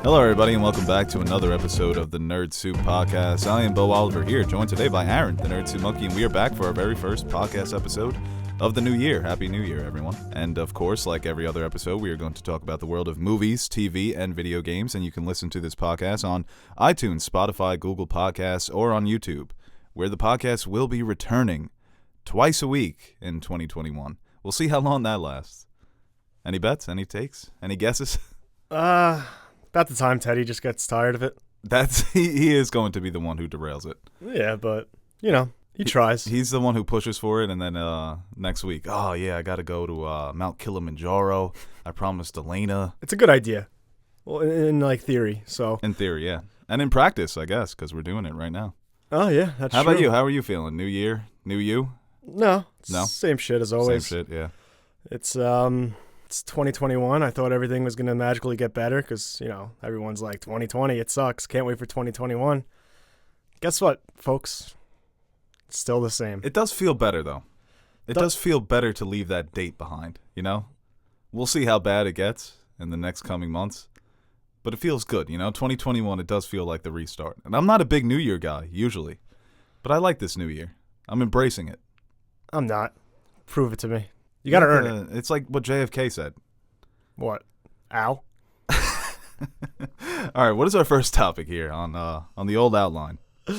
Hello, everybody, and welcome back to another episode of the Nerd Soup Podcast. I am Bo Oliver here, joined today by Aaron, the Nerd Soup Monkey, and we are back for our very first podcast episode of the new year. Happy New Year, everyone. And, of course, like every other episode, we are going to talk about the world of movies, TV, and video games, and you can listen to this podcast on iTunes, Spotify, Google Podcasts, or on YouTube, where the podcast will be returning twice a week in 2021. We'll see how long that lasts. Any bets? Any takes? Any guesses? About the time Teddy just gets tired of it. He is going to be the one who derails it. Yeah, but, he tries. He's the one who pushes for it, and then next week, oh, yeah, I got to go to Mount Kilimanjaro. I promised Elena. It's a good idea. Well, in theory, so. In theory, yeah. And in practice, I guess, because we're doing it right now. Oh, yeah, that's How true. about you? How are you feeling? New year? New you? No. No? Same shit as always. Same shit, yeah. It's 2021. I thought everything was going to magically get better because, everyone's like, 2020, it sucks. Can't wait for 2021. Guess what, folks? It's still the same. It does feel better, though. It does feel better to leave that date behind, We'll see how bad it gets in the next coming months. But it feels good, 2021, it does feel like the restart. And I'm not a big New Year guy, usually. But I like this New Year. I'm embracing it. I'm not. Prove it to me. You got to earn it. It's like what JFK said. What? Ow? All right, what is our first topic here on the old outline? I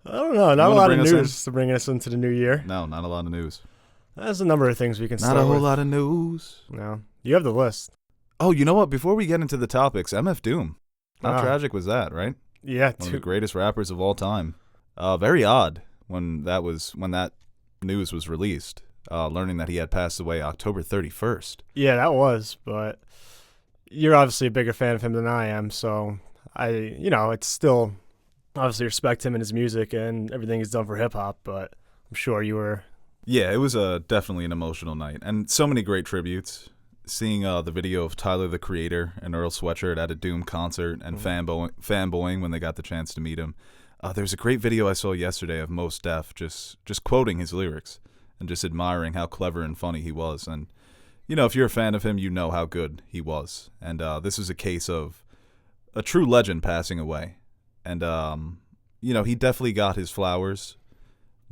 don't know. Not a lot of news to bring us into the new year. No, not a lot of news. There's a number of things we can start with. Not a whole with. lot of news. No. You have the list. Oh, you know what? Before we get into the topics, MF Doom. How tragic was that, right? Yeah. One of the greatest rappers of all time. Very odd when that news was released. Learning that he had passed away October 31st. Yeah, that was, but you're obviously a bigger fan of him than I am, so it's still obviously respect him and his music and everything he's done for hip-hop, but I'm sure you were... Yeah, it was definitely an emotional night, and so many great tributes. Seeing the video of Tyler, the Creator, and Earl Sweatshirt at a Doom concert and fanboying when they got the chance to meet him. There's a great video I saw yesterday of Mos Def just quoting his lyrics. And just admiring how clever and funny he was. And, if you're a fan of him, you know how good he was. And this is a case of a true legend passing away. And, he definitely got his flowers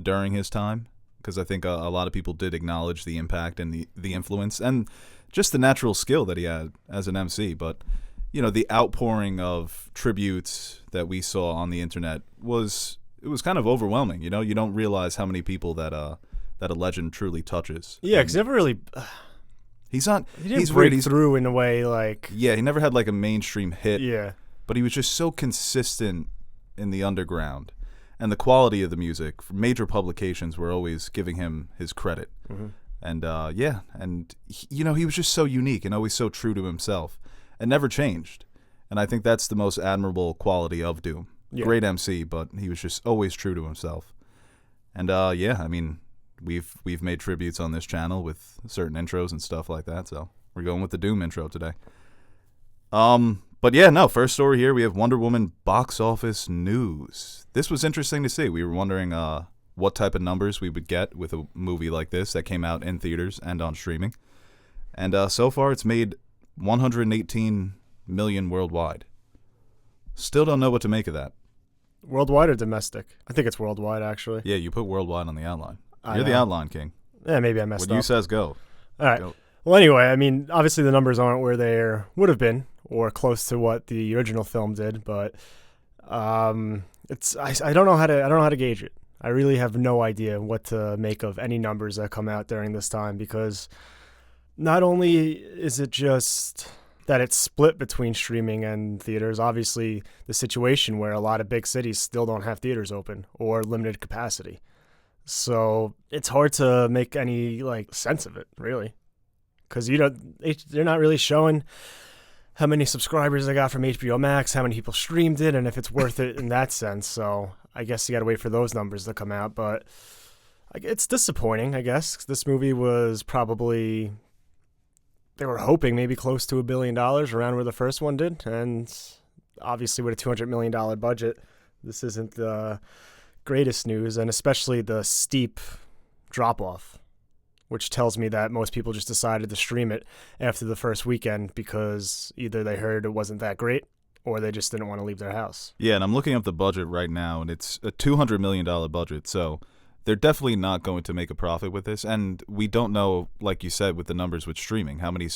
during his time. Because I think a lot of people did acknowledge the impact and the influence. And just the natural skill that he had as an MC. But, the outpouring of tributes that we saw on the internet was kind of overwhelming. You don't realize how many people that a legend truly touches. Yeah, because never really... He didn't break through in a way like... Yeah, he never had like a mainstream hit. Yeah. But he was just so consistent in the underground. And the quality of the music, major publications were always giving him his credit. Mm-hmm. And he was just so unique and always so true to himself. And never changed. And I think that's the most admirable quality of Doom. Yeah. Great MC, but he was just always true to himself. And We've made tributes on this channel with certain intros and stuff like that, so we're going with the Doom intro today. First story here, we have Wonder Woman box office news. This was interesting to see. We were wondering what type of numbers we would get with a movie like this that came out in theaters and on streaming. And so far, it's made $118 million worldwide. Still don't know what to make of that. Worldwide or domestic? I think it's worldwide, actually. Yeah, you put worldwide on the outline. You're the outline king. Yeah, maybe I messed up. When you says go. All right. Go. Well, anyway, obviously the numbers aren't where they would have been or close to what the original film did, but I don't know how to gauge it. I really have no idea what to make of any numbers that come out during this time because not only is it just that it's split between streaming and theaters, obviously the situation where a lot of big cities still don't have theaters open or limited capacity. So it's hard to make any sense of it, really, because they're not really showing how many subscribers they got from HBO Max, how many people streamed it, and if it's worth it in that sense. So I guess you got to wait for those numbers to come out. But it's disappointing, I guess. This movie was probably, they were hoping maybe close to $1 billion, around where the first one did, and obviously with a $200 million budget, this isn't the greatest news, and especially the steep drop-off, which tells me that most people just decided to stream it after the first weekend because either they heard it wasn't that great or they just didn't want to leave their house. Yeah, and I'm looking up the budget right now, and it's a $200 million budget, so they're definitely not going to make a profit with this. And we don't know, like you said, with the numbers with streaming, how many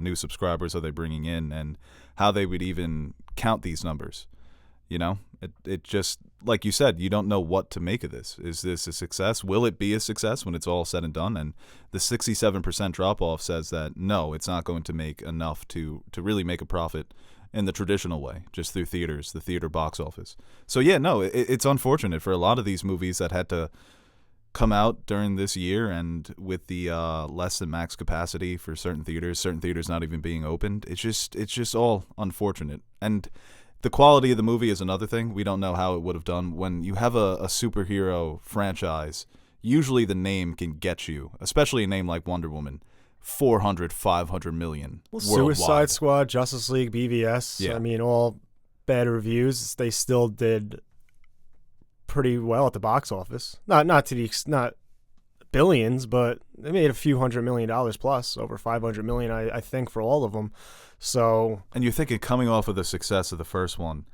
new subscribers are they bringing in, and how they would even count these numbers. You know, it just, like you said, you don't know what to make of this. Is this a success? Will it be a success when it's all said and done? And the 67% drop-off says that, no, it's not going to make enough to really make a profit in the traditional way, just through theaters, the theater box office. So, yeah, no, it's unfortunate for a lot of these movies that had to come out during this year, and with the less than max capacity for certain theaters not even being opened. It's just all unfortunate. And the quality of the movie is another thing. We don't know how it would have done. When you have a superhero franchise, usually the name can get you, especially a name like Wonder Woman, 400, 500 million worldwide. Suicide Squad, Justice League, BVS, Yeah. I mean, all bad reviews. They still did pretty well at the box office. Not billions, but they made a few $100 million plus, over $500 million, I think, for all of them. So, and you're thinking, coming off of the success of the first one,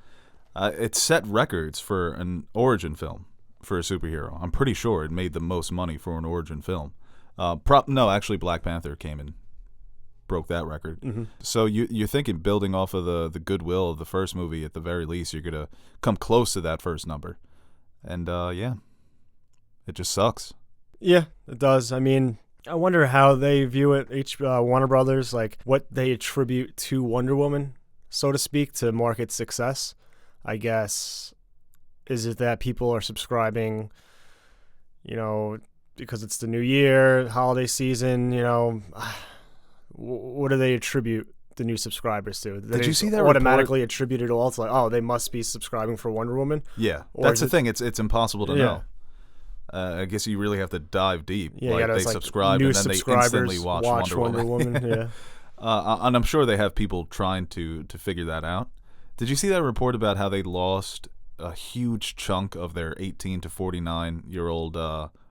it set records for an origin film for a superhero. I'm pretty sure it made the most money for an origin film. No, actually, Black Panther came and broke that record. mm-hmm. So you're thinking, building off of the goodwill of the first movie, at the very least, you're gonna come close to that first number. And yeah, it just sucks. Yeah, it does. I mean, I wonder how they view it, Warner Brothers, like what they attribute to Wonder Woman, so to speak, to market success. I guess, is it that people are subscribing, because it's the new year, holiday season, what do they attribute the new subsibers to? Did you see that automatically attribute it all to, like, oh, they must be subscribing for Wonder Woman? Yeah, that's the thing. It's impossible to know. I guess you really have to dive deep. Yeah, like they subscribe and then they instantly watch Wonder Woman. Yeah. And I'm sure they have people trying to figure that out. Did you see that report about how they lost a huge chunk of their 18 to 49-year-old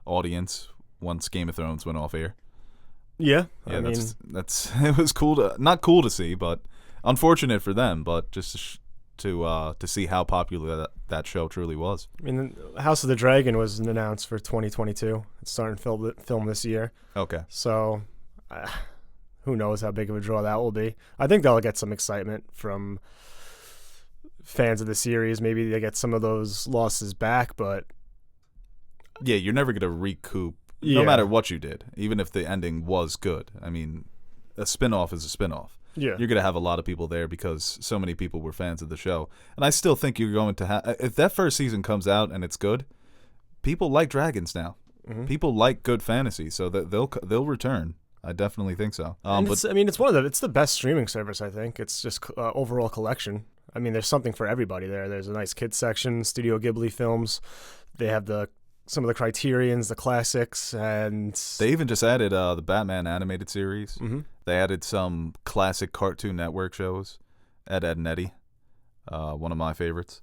audience once Game of Thrones went off air? Yeah, I mean, that's it was not cool to see, but unfortunate for them. But just to see how popular that show truly was. I mean, House of the Dragon was announced for 2022. It's starting to film this year. Okay. So, who knows how big of a draw that will be. I think they'll get some excitement from fans of the series. Maybe they get some of those losses back, but yeah, you're never going to recoup, no matter what you did, even if the ending was good. I mean, a spinoff is a spinoff. Yeah. You're going to have a lot of people there because so many people were fans of the show. And I still think you're going to have, if that first season comes out and it's good, people like dragons now. Mm-hmm. People like good fantasy, so that they'll return. I definitely think so. It's the best streaming service, I think. It's just overall collection. I mean, there's something for everybody there. There's a nice kids section, Studio Ghibli films. They have some of the Criterions, the classics, and they even just added the Batman animated series. Mm-hmm. They added some classic Cartoon Network shows. Ed, Edd and Eddy, one of my favorites.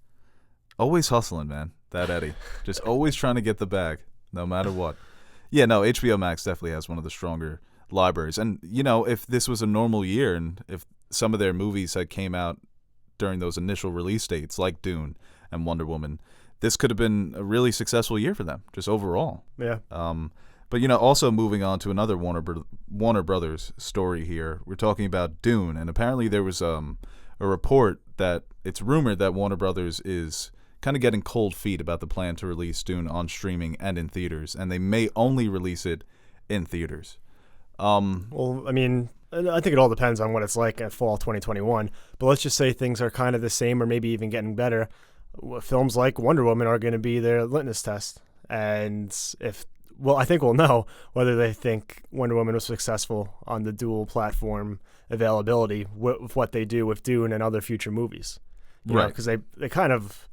Always hustling, man. That Eddie, just always trying to get the bag, no matter what. Yeah, no, HBO Max definitely has one of the stronger libraries. And if this was a normal year, and if some of their movies had came out during those initial release dates, like Dune and Wonder Woman, this could have been a really successful year for them, just overall. Yeah. But also moving on to another Warner Brothers story here, we're talking about Dune, and apparently there was a report that it's rumored that Warner Brothers is kind of getting cold feet about the plan to release Dune on streaming and in theaters, and they may only release it in theaters. Well, I mean, I think it all depends on what it's like at fall 2021. But let's just say things are kind of the same, or maybe even getting better. Films like Wonder Woman are going to be their litmus test, and I think we'll know whether they think Wonder Woman was successful on the dual platform availability with what they do with Dune and other future movies. Right. Because they kind of,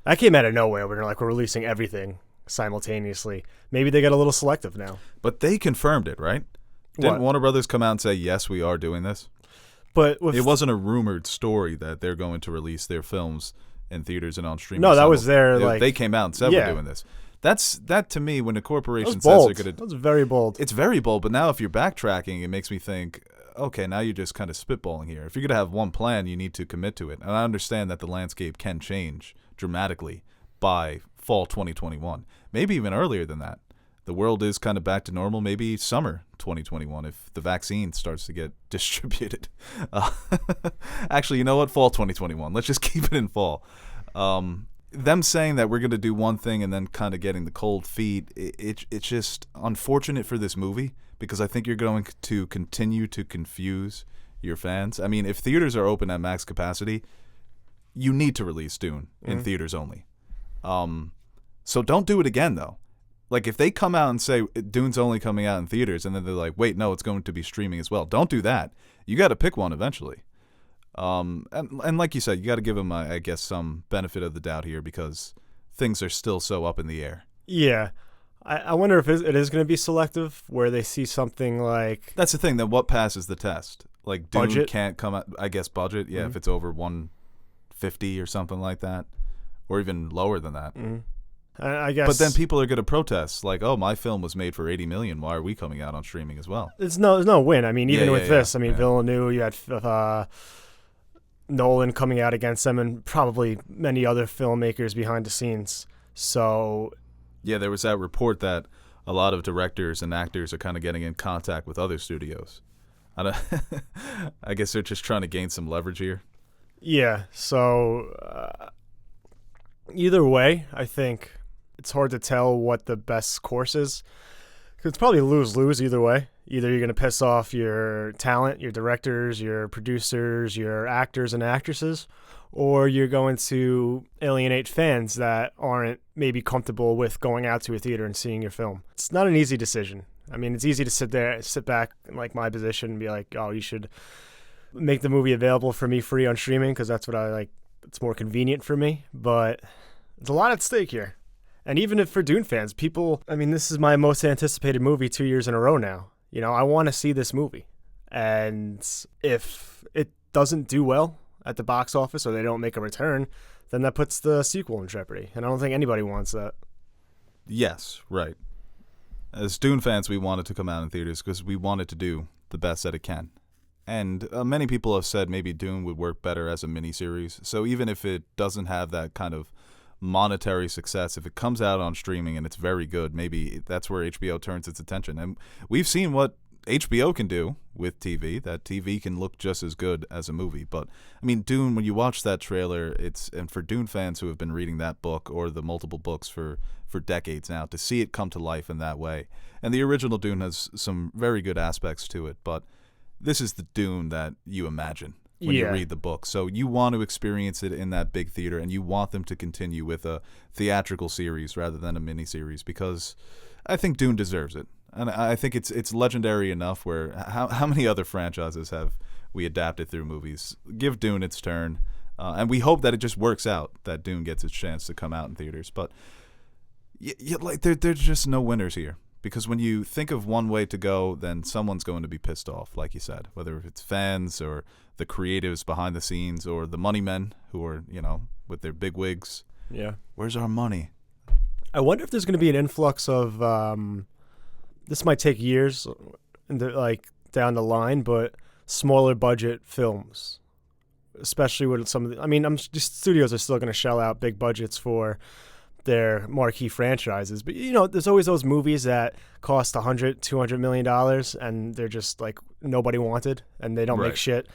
that came out of nowhere when they're like, we're releasing everything simultaneously. Maybe they get a little selective now. But they confirmed it, right? Didn't Warner Brothers come out and say, yes, we are doing this? But it wasn't a rumored story that they're going to release their films in theaters and on streaming. No, that was their, they came out and said we're doing this. That to me, when a corporation says bold. they're going to, that's very bold. It's very bold. But now, if you're backtracking, it makes me think, okay, now you're just kind of spitballing here. If you're going to have one plan, you need to commit to it. And I understand that the landscape can change dramatically by fall 2021, maybe even earlier than that. The world is kind of back to normal, maybe summer 2021 if the vaccine starts to get distributed. Actually, you know what? Fall 2021. Let's just keep it in fall. Them saying that we're going to do one thing and then kind of getting the cold feet, it's just unfortunate for this movie because I think you're going to continue to confuse your fans. I mean, if theaters are open at max capacity, you need to release Dune in theaters only. So don't do it again, though. Like, if they come out and say Dune's only coming out in theaters, and then they're like, wait, no, it's going to be streaming as well. Don't do that. You got to pick one eventually. And like you said, you got to give them, I guess, some benefit of the doubt here because things are still so up in the air. Yeah. I wonder if it is going to be selective, where they see something like... That's the thing, then what passes the test? Like, Dune budget? Can't come out, I guess, budget, yeah, if it's over 150 or something like that, or even lower than that. I guess, but then people are going to protest, like, "Oh, my film was made for $80 million. Why are we coming out on streaming as well?" There's no win. I mean, even with this, I mean, yeah. Villeneuve, you had Nolan coming out against them, and probably many other filmmakers behind the scenes. So, yeah, there was that report that a lot of directors and actors are kind of getting in contact with other studios. I guess they're just trying to gain some leverage here. Yeah. So, either way, I think it's hard to tell what the best course is. 'Cause it's probably lose-lose either way. Either you're going to piss off your talent, your directors, your producers, your actors and actresses, or you're going to alienate fans that aren't maybe comfortable with going out to a theater and seeing your film. It's not an easy decision. I mean, it's easy to sit back in like my position and be like, oh, you should make the movie available for me free on streaming because that's what I like. It's more convenient for me, but there's a lot at stake here. And even if for Dune fans, this is my most anticipated movie 2 years in a row now. You know, I want to see this movie. And if it doesn't do well at the box office or they don't make a return, then that puts the sequel in jeopardy. And I don't think anybody wants that. Yes, right. As Dune fans, we want it to come out in theaters because we want it to do the best that it can. And many people have said maybe Dune would work better as a miniseries. So even if it doesn't have that kind of monetary success, if it comes out on streaming and it's very good, maybe that's where HBO turns its attention. And we've seen what HBO can do with TV, that TV can look just as good as a movie. But I mean, Dune, when you watch that trailer, and for Dune fans who have been reading that book or the multiple books for decades now, to see it come to life in that way. And the original Dune has some very good aspects to it, but this is the Dune that you imagine when you read the book. So you want to experience it in that big theater, and you want them to continue with a theatrical series rather than a miniseries, because I think Dune deserves it. And I think it's legendary enough where how many other franchises have we adapted through movies? Give Dune its turn. And we hope that it just works out, that Dune gets its chance to come out in theaters. But there's just no winners here. Because when you think of one way to go, then someone's going to be pissed off, like you said, whether it's fans or the creatives behind the scenes or the money men who are, with their big wigs. Yeah. Where's our money? I wonder if there's going to be an influx of, this might take years down the line, but smaller budget films, especially with some of the, studios are still going to shell out big budgets for their marquee franchises, but there's always those movies that cost $100-200 million and they're just like nobody wanted and they don't make shit.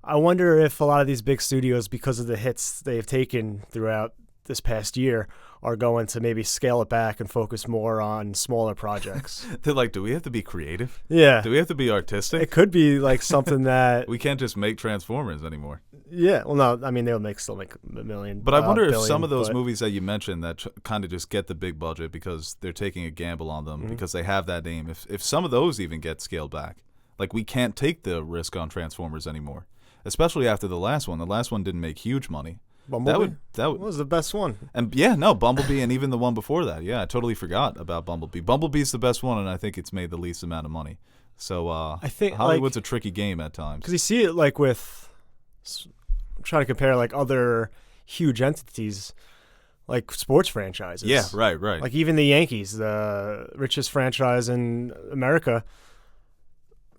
I wonder if a lot of these big studios, because of the hits they've taken throughout this past year, are going to maybe scale it back and focus more on smaller projects. They're like, do we have to be creative? Yeah. Do we have to be artistic? It could be like something that we can't just make Transformers anymore. Yeah. Well, no, they'll still make a million. But I wonder if some of those movies that you mentioned that kind of just get the big budget because they're taking a gamble on them because they have that name. If some of those even get scaled back, like we can't take the risk on Transformers anymore, especially after the last one. The last one didn't make huge money. Bumblebee? That was the best one. And Bumblebee and even the one before that. Yeah, I totally forgot about Bumblebee. Bumblebee's the best one, and I think it's made the least amount of money. So I think Hollywood's a tricky game at times. Because you see it like with, I'm trying to compare like other huge entities, like sports franchises. Yeah, right. Like even the Yankees, the richest franchise in America,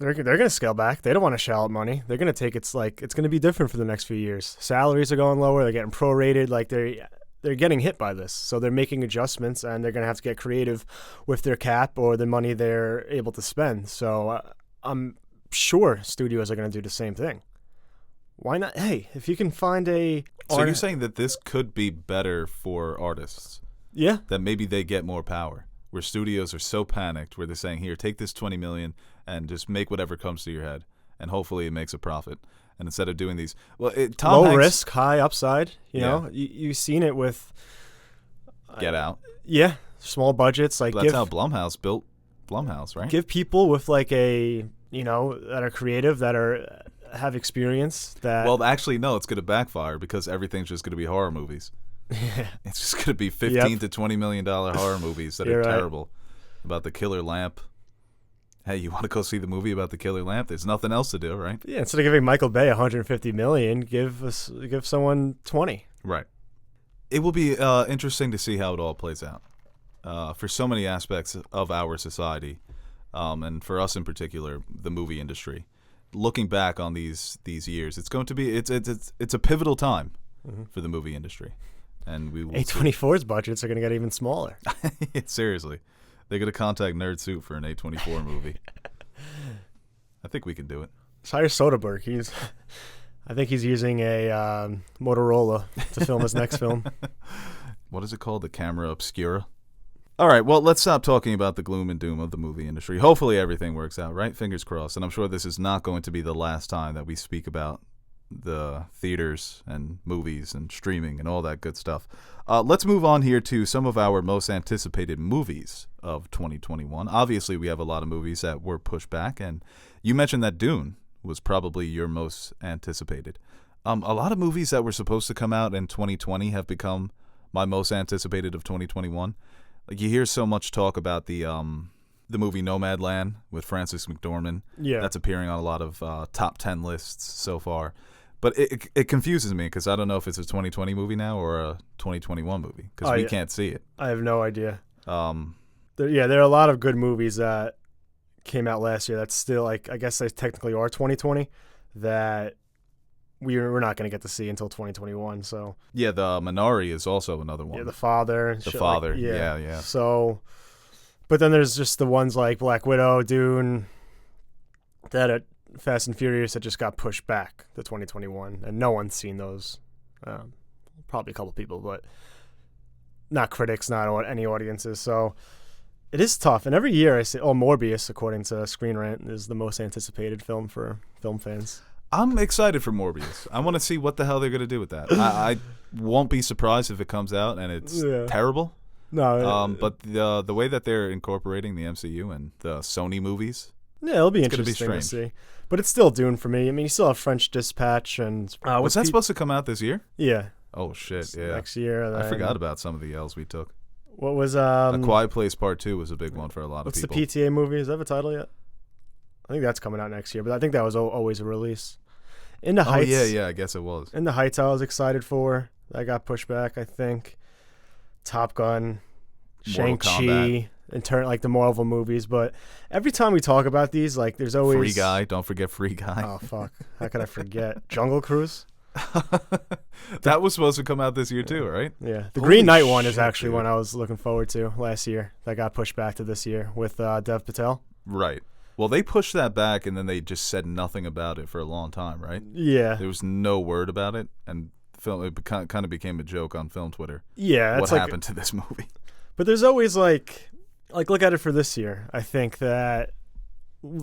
they're going to scale back. They don't want to shell out money. They're going to take it's going to be different for the next few years. Salaries are going lower. They're getting prorated. Like they're getting hit by this. So they're making adjustments, and they're going to have to get creative with their cap or the money they're able to spend. So I'm sure studios are going to do the same thing. Why not? Hey, if you can find a... So you're saying that this could be better for artists? Yeah. That maybe they get more power, where studios are so panicked where they're saying, here, take this $20 million and just make whatever comes to your head, and hopefully it makes a profit. And instead of doing these... Tom Low Hanks, risk, high upside. You know, you've seen it with... Get Out. Yeah, small budgets. Like That's how Blumhouse built Blumhouse, right? Give people with like that are creative, that have experience. That Well, actually, no, it's going to backfire because everything's just going to be horror movies. Yeah. It's just going to be $15 to $20 million horror movies that are You're right. terrible. About the killer lamp. Hey, you want to go see the movie about the killer lamp? There's nothing else to do, right? Yeah, instead of giving Michael Bay $150 million, give someone 20. Right. It will be interesting to see how it all plays out for so many aspects of our society, and for us in particular, the movie industry. Looking back on these years, it's going to be it's a pivotal time for the movie industry, and we will A24's budgets are going to get even smaller. Seriously, they're going to contact Nerd Soup for an A24 movie. I think we can do it. Hire Soderbergh. I think he's using a Motorola to film his next film. What is it called? The camera obscura? All right, well, let's stop talking about the gloom and doom of the movie industry. Hopefully everything works out, right? Fingers crossed. And I'm sure this is not going to be the last time that we speak about the theaters and movies and streaming and all that good stuff. Let's move on here to some of our most anticipated movies of 2021. Obviously, we have a lot of movies that were pushed back, and you mentioned that Dune was probably your most anticipated. A lot of movies that were supposed to come out in 2020 have become my most anticipated of 2021. Like, you hear so much talk about the movie Nomadland with Frances McDormand. Yeah. That's appearing on a lot of top 10 lists so far. But it confuses me because I don't know if it's a 2020 movie now or a 2021 movie because we can't see it. I have no idea. There are a lot of good movies that came out last year that's still, like, I guess they technically are 2020 that we're not going to get to see until 2021. So yeah, the Minari is also another one. Yeah, The Father. Yeah. So, but then there's just the ones like Black Widow, Dune, that Fast and Furious that just got pushed back to 2021, and no one's seen those. Probably a couple people, but not critics, not any audiences. So it is tough. And every year I say, Morbius, according to Screen Rant, is the most anticipated film for film fans. I'm excited for Morbius. I want to see what the hell they're going to do with that. I won't be surprised if it comes out and it's terrible. No. But the way that they're incorporating the MCU and the Sony movies, it'll be interesting to see. But it's still Dune for me. I mean, you still have French Dispatch and was that supposed to come out this year? Yeah. Oh shit! Yeah. Next year. I forgot about some of the L's we took. What was A Quiet Place Part 2 was a big one for a lot of people. What's the PTA movie? Does that have a title yet? I think that's coming out next year, but I think that was always a release. In the Heights. Oh yeah, I guess it was. In the Heights, I was excited for. That got pushed back, I think. Top Gun, Shang-Chi, like the Marvel movies. But every time we talk about these, like, there's always Free Guy. Don't forget Free Guy. Oh fuck! How could I forget Jungle Cruise? That was supposed to come out this year too, right? Yeah, the Holy Green Knight one is shit, actually dude. one I was looking forward to last year. That got pushed back to this year with Dev Patel. Right. Well, they pushed that back, and then they just said nothing about it for a long time, right? Yeah. There was no word about it, and it kind of became a joke on film Twitter. Yeah. What happened to this movie? But there's always like look at it for this year. I think that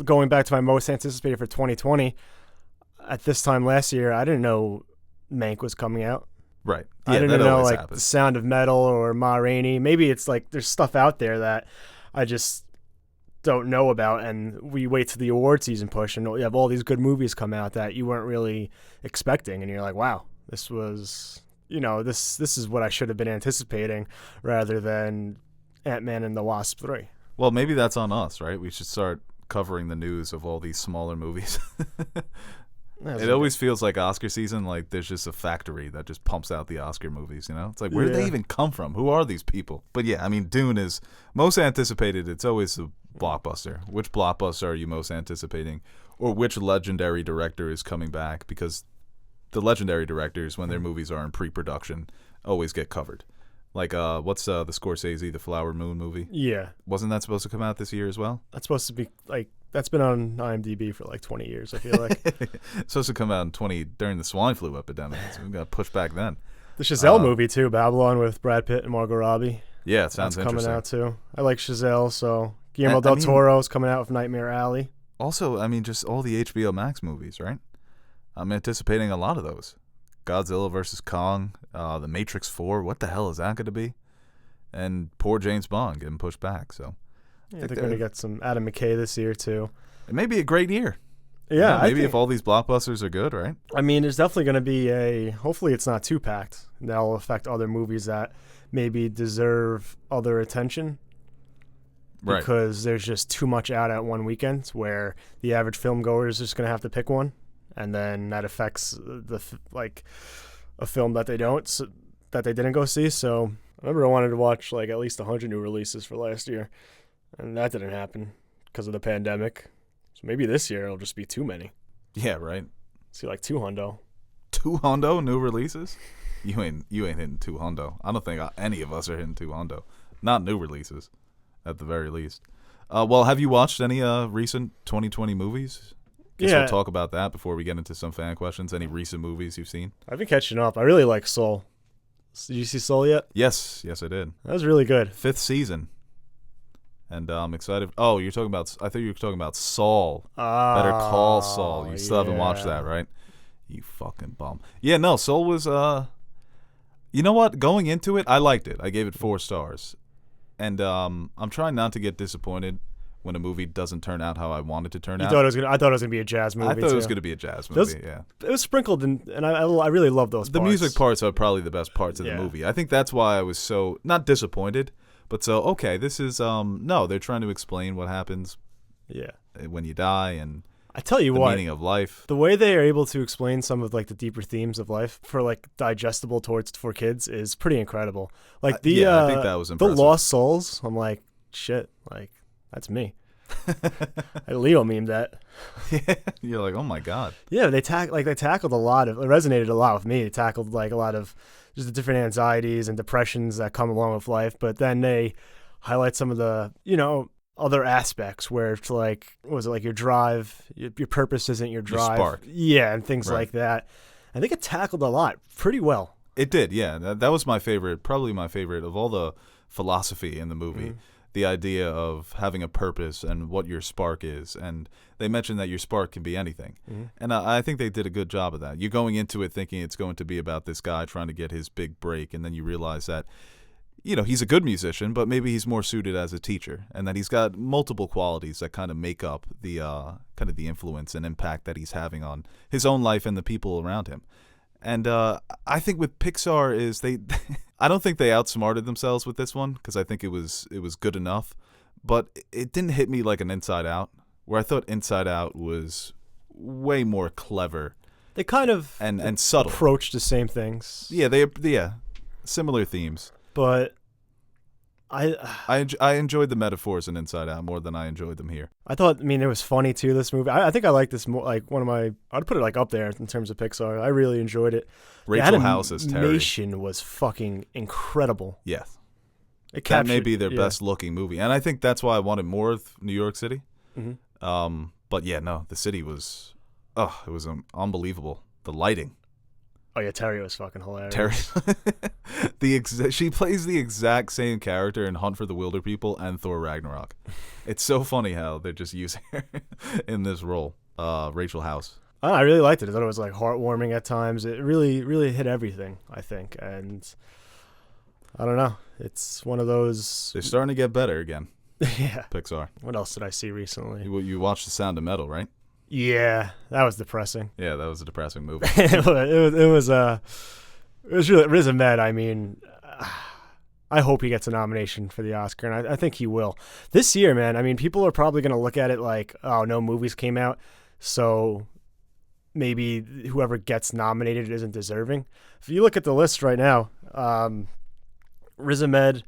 going back to my most anticipated for 2020, at this time last year, I didn't know Mank was coming out. Right. Yeah, I didn't know happens. The Sound of Metal or Ma Rainey. Maybe it's like there's stuff out there that I just don't know about, and we wait to the award season push, and you have all these good movies come out that you weren't really expecting, and you're like, wow, this was, this is what I should have been anticipating rather than Ant-Man and the Wasp 3. Well, maybe that's on us, right? We should start covering the news of all these smaller movies. It always feels like Oscar season, like there's just a factory that just pumps out the Oscar movies, It's like, where did they even come from? Who are these people? But yeah, I mean, Dune is most anticipated. It's always blockbuster. Which blockbuster are you most anticipating, or which legendary director is coming back? Because the legendary directors, when their movies are in pre-production, always get covered. Like, what's the Scorsese, the Flower Moon movie? Yeah. Wasn't that supposed to come out this year as well? That's supposed to be, like, that's been on IMDb for, like, 20 years, I feel like. It's supposed to come out during the swine flu epidemic, so we got to push back then. The Chazelle movie, too, Babylon, with Brad Pitt and Margot Robbie. Yeah, it sounds That's interesting. coming out, too. I like Chazelle, so Guillermo del Toro's coming out with Nightmare Alley. Also, I mean, just all the HBO Max movies, right? I'm anticipating a lot of those. Godzilla vs. Kong, The Matrix 4, what the hell is that going to be? And poor James Bond getting pushed back. So I think they're going to get some Adam McKay this year, too. It may be a great year. Yeah, maybe if all these blockbusters are good, right? I mean, there's definitely going to be hopefully it's not too packed. That'll affect other movies that maybe deserve other attention. Right. Because there's just too much out at one weekend where the average film goer is just going to have to pick one. And then that affects a film that they didn't go see. So I remember I wanted to watch like at least 100 new releases for last year, and that didn't happen because of the pandemic. So maybe this year it'll just be too many. Yeah, right. See, like 200. 200 new releases? You ain't hitting 200. I don't think any of us are hitting 200. Not new releases, at the very least. Well, have you watched any recent 2020 movies? Guess we'll talk about that before we get into some fan questions. Any recent movies you've seen? I've been catching up. I really like Soul. Did you see Soul yet? Yes, I did. That was really good. 5th season. And I'm excited. Oh, I thought you were talking about Saul. Better Call Saul. You still haven't watched that, right? You fucking bum. Yeah, no, Soul was, you know what? Going into it, I liked it. I gave it 4 stars. And I'm trying not to get disappointed when a movie doesn't turn out how I want it to turn out. I thought it was gonna be a jazz movie. I thought it was gonna be a jazz movie. Yeah, it was sprinkled in, and I really love those. The music parts are probably the best parts of the movie. I think that's why I was so not disappointed, but so okay. This is no, they're trying to explain what happens. Yeah, when you die and I tell you the what, meaning of life. The way they are able to explain some of like the deeper themes of life for like digestible for kids is pretty incredible. Like I think that was impressive. The Lost Souls. I'm like, shit, like that's me. Leo memed that. Yeah, you're like, oh my god. Yeah, they tackled a lot of. It resonated a lot with me. They tackled like a lot of just the different anxieties and depressions that come along with life. But then they highlight some of the other aspects where it's like, what was it, like your drive, your purpose isn't your drive, your spark. Yeah, and things like that. I think it tackled a lot pretty well. It did, yeah. That was my favorite, probably my favorite of all the philosophy in the movie. Mm-hmm. The idea of having a purpose and what your spark is. And they mentioned that your spark can be anything. Mm-hmm. And I think they did a good job of that. You're going into it thinking it's going to be about this guy trying to get his big break, and then you realize that, he's a good musician, but maybe he's more suited as a teacher, and that he's got multiple qualities that kind of make up the kind of the influence and impact that he's having on his own life and the people around him. And I think with Pixar is I don't think they outsmarted themselves with this one, because I think it was good enough, but it didn't hit me like an Inside Out, where I thought Inside Out was way more clever. They kind of and subtle approach the same things. Yeah, similar themes. But I enjoyed the metaphors in Inside Out more than I enjoyed them here. I thought, it was funny too, this movie. I think I like this more, like I'd put it like up there in terms of Pixar. I really enjoyed it. Rachel House as Terry. The animation was fucking incredible. Yes. That may be their best looking movie. And I think that's why I wanted more of New York City. Mm-hmm. But yeah, no, the city was, it was unbelievable. The lighting. Oh yeah, Terry was fucking hilarious. Terry, she plays the exact same character in Hunt for the Wilder People and Thor Ragnarok. It's so funny how they're just using her in this role. Rachel House. I really liked it. I thought it was like heartwarming at times. It really, really hit everything, I think. And I don't know. It's one of those. They're starting to get better again. Yeah. Pixar. What else did I see recently? You watched The Sound of Metal, right? Yeah, that was depressing. Yeah, that was a depressing movie. it was really Riz Ahmed. I hope he gets a nomination for the Oscar, and I think he will. This year, man, people are probably going to look at it like, oh, no movies came out, so maybe whoever gets nominated isn't deserving. If you look at the list right now, Riz Ahmed,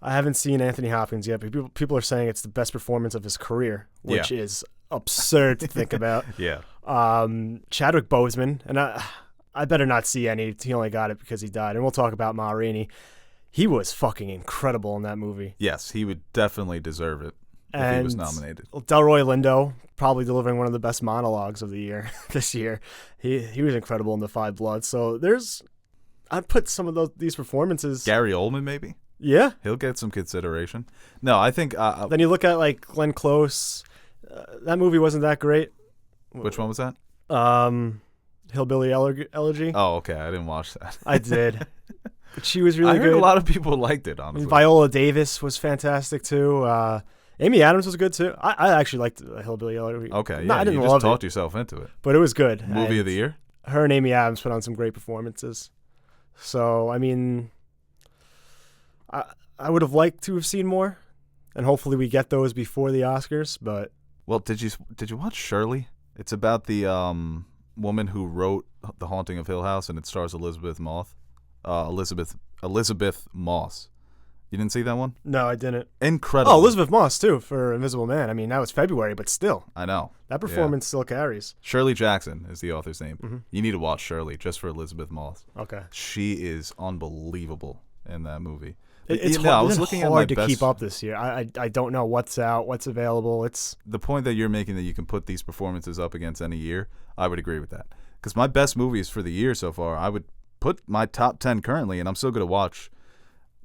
I haven't seen Anthony Hopkins yet, but people are saying it's the best performance of his career, which is absurd to think about. Yeah. Chadwick Boseman, and I better not see any. He only got it because he died. And we'll talk about Ma Rainey. He was fucking incredible in that movie. Yes, he would definitely deserve it if he was nominated. Delroy Lindo, probably delivering one of the best monologues of the year this year. He was incredible in The Five Bloods. So I'd put some of these performances. Gary Oldman, maybe? Yeah. He'll get some consideration. No, I think... then you look at like Glenn Close. That movie wasn't that great. Which one was that? Hillbilly Elegy. Oh, okay. I didn't watch that. I did. But she was really good. I heard a lot of people liked it, honestly. Viola Davis was fantastic, too. Amy Adams was good, too. I actually liked Hillbilly Elegy. Okay, I didn't you love just talked yourself into it. But it was good. Movie of the year? Her and Amy Adams put on some great performances. So, I mean, I would have liked to have seen more, and hopefully we get those before the Oscars, but... Well, did you watch Shirley? It's about the woman who wrote The Haunting of Hill House, and it stars Elizabeth Moss. You didn't see that one? No, I didn't. Incredible. Oh, Elizabeth Moss, too, for Invisible Man. I mean, that was February, but still. I know. That performance still carries. Shirley Jackson is the author's name. Mm-hmm. You need to watch Shirley just for Elizabeth Moss. Okay. She is unbelievable in that movie. It's hard, I was looking hard to keep up this year. I don't know what's out, what's available. It's the point that you're making that you can put these performances up against any year. I would agree with that. Because my best movies for the year so far, I would put my top 10 currently, and I'm still going to watch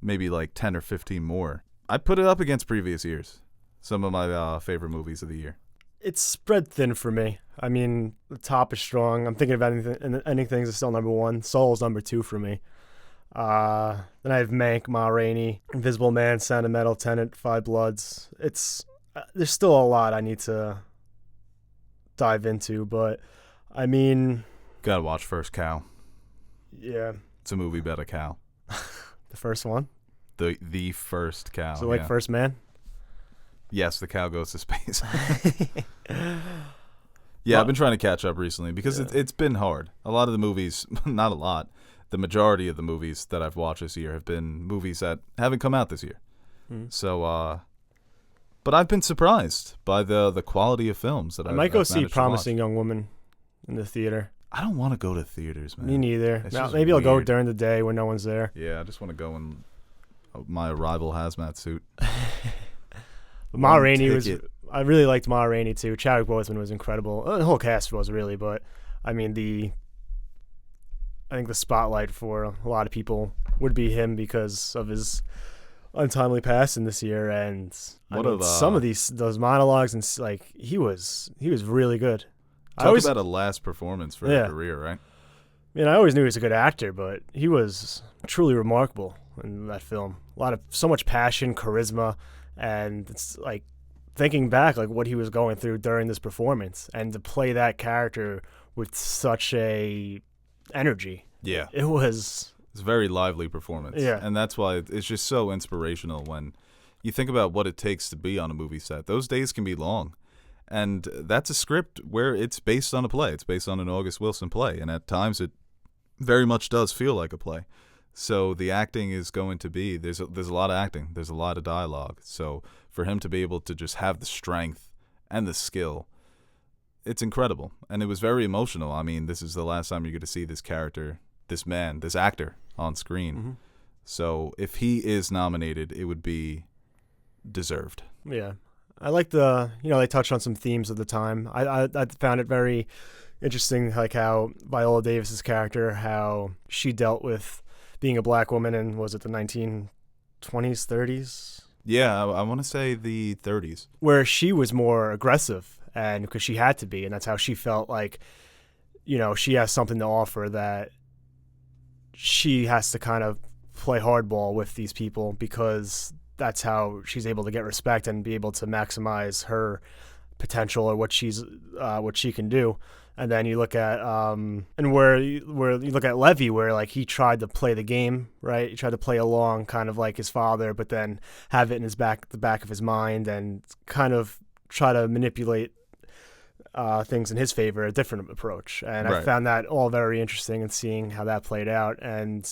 maybe like 10 or 15 more. I'd put it up against previous years. Some of my favorite movies of the year. It's spread thin for me. I mean, the top is strong. I'm thinking about anything is still number one. Soul's number two for me. Then I have Mank, Ma Rainey, Invisible Man, Sound of Metal, Tenet, Five Bloods. There's still a lot I need to dive into, but I mean... Gotta watch First Cow. Yeah. It's a movie about a cow. The first one? The first cow. So like First Man? Yes, the cow goes to space. Yeah, I've been trying to catch up recently because it's been hard. A lot of the movies, not a lot, the majority of the movies that I've watched this year have been movies that haven't come out this year. So, but I've been surprised by the quality of films that I might go see Promising Young Woman in the theater. I don't want to go to theaters, man. Me neither. Maybe I'll go during the day when no one's there. Yeah, I just want to go in my Arrival hazmat suit. Ma Rainey was... I really liked Ma Rainey, too. Chadwick Boseman was incredible. The whole cast was, really, but, I mean, I think the spotlight for a lot of people would be him because of his untimely passing this year, and some of those monologues, and like he was really good. Talk about a last performance for a career, right? I mean, I always knew he was a good actor, but he was truly remarkable in that film. So much passion, charisma, and it's like thinking back, like what he was going through during this performance, and to play that character with such a energy. Yeah, it was a very lively performance. Yeah, and that's why it's just so inspirational when you think about what it takes to be on a movie set. Those days can be long. And that's a script where it's based on a play. It's based on an August Wilson play. And at times it very much does feel like a play. So the acting is going to be, there's a lot of acting. There's a lot of dialogue. So for him to be able to just have the strength and the skill, it's incredible. And it was very emotional. I mean, this is the last time you're going to see this character, this man, this actor on screen. Mm-hmm. So if he is nominated, it would be deserved. Yeah. I like they touched on some themes of the time. I found it very interesting, like how Viola Davis's character, how she dealt with being a black woman in, was it the 1920s, 30s? Yeah, I want to say the 30s. Where she was more aggressive, and because she had to be, and that's how she felt like, she has something to offer that she has to kind of play hardball with these people because that's how she's able to get respect and be able to maximize her potential or what she can do. And then you look at and where you look at Levy, where like he tried to play the game, right? He tried to play along, kind of like his father, but then have it in the back of his mind, and kind of try to manipulate things in his favor, a different approach. And right. I found that all very interesting, and seeing how that played out. And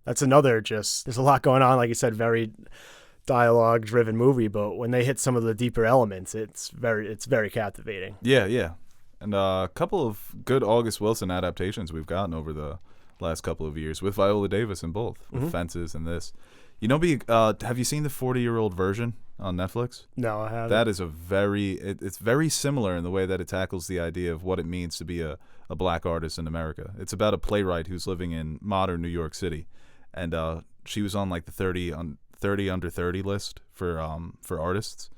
that's another there's a lot going on. Like you said, very dialogue driven movie, but when they hit some of the deeper elements, it's very captivating. Yeah, yeah. And a couple of good August Wilson adaptations we've gotten over the last couple of years with Viola Davis in both, with Fences and this. You know, have you seen the 40-year-old version on Netflix? No, I haven't. That is it's very similar in the way that it tackles the idea of what it means to be a black artist in America. It's about a playwright who's living in modern New York City, and she was on like the 30 under 30 list for artists,